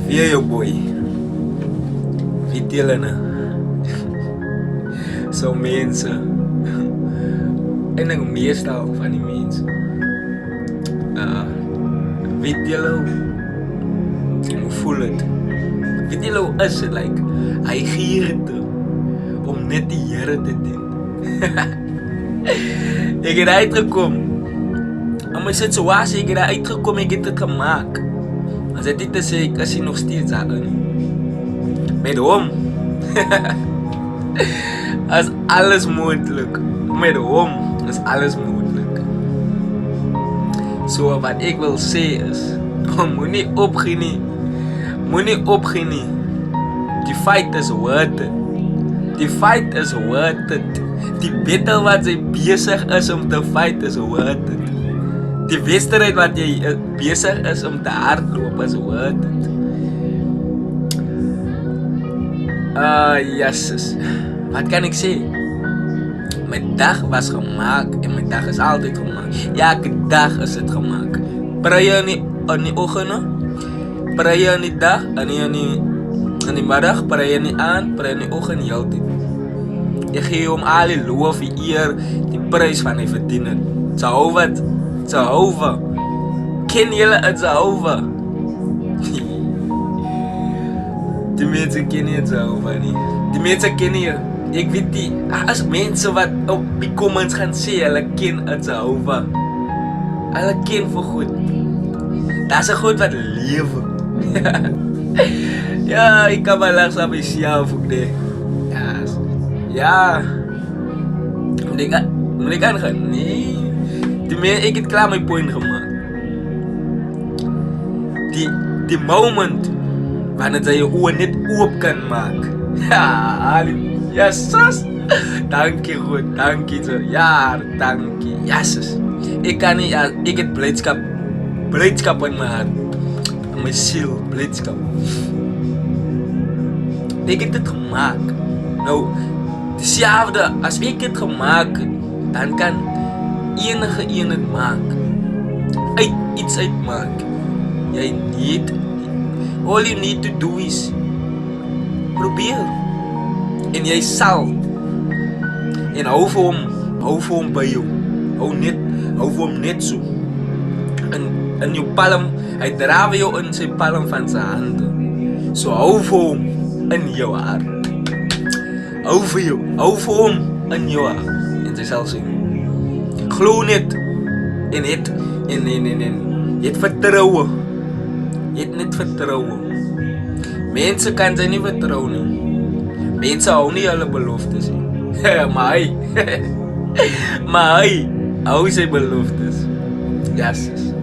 Weer jou boy. Weet julle nou? So mense. En ek meestal van die mense. Weet julle hoe voel het? Weet julle hoe is het? Like, hy gier het om net die Here te dien. Ek het uitgekom. In my situasie, ek het uitgekom, ek het het gemaak. As dit nie te sê, ek is nog steeds daarin. Met hom. Is alles moontlik. Met hom is alles moontlik. So wat ek wil sê is, moenie opgee nie. Moenie opgee nie. Die fight is worth it. Die fight is worth it. Die battle wat jy besig is om te fight is worth it. Die wedstrijd wat jy besig is om te hardloop is worth it. Jezus. Wat kan ek sê? My dag was gemaakt en my dag is altyd gemaakt. Elke dag is het gemaakt. Prayer in die oggend, prayer in die dag, in die middag, prayer in die aand, prayer in die oggend, die hele tyd. Ek gee hom al die loof, die eer, die prys van hy verdien het. Jehovah. Ken julle het Jehovah? Die mense ken nie Jehovah nie. Die mense ken nie. Ek weet nie, as mense wat op die comments gaan sê, hulle ken Jehovah. Hulle ken vir goed. Dat is 'n God wat lewe. Ja, ek kan maar langs aan myself ook nee. Ja. Moet ek aangaan? Nee. Ek het klaar my point gemaakt. Die moment wanneer jy jou oë net oop kan maak. Ja, sus. Dankie goed, dankie zo. Ja, dankie. Jezus. Ek kan nie, ek het blijdskap in my hart. In my ziel, blijdskap. Ek het het gemaakt. Nou, dieselfde, as ek het gemaakt, dan kan enige een het maak. Iets uitmaak. Jy need, all you need to do is probeer. En jy sal. En hou vir hom by jou. Hou vir hom net so. In jou palm, hy dra jou in sy palm van sy hande. So hou vir hom in jou hart. Hou vir hom in jou hart. En sy sal sê, glo net. En het vertroue. Het net vertroue. Mense kan sy nie vertrou nie. Mense hou nie hulle beloftes nie. Maar hy hou sy beloftes. Jezus.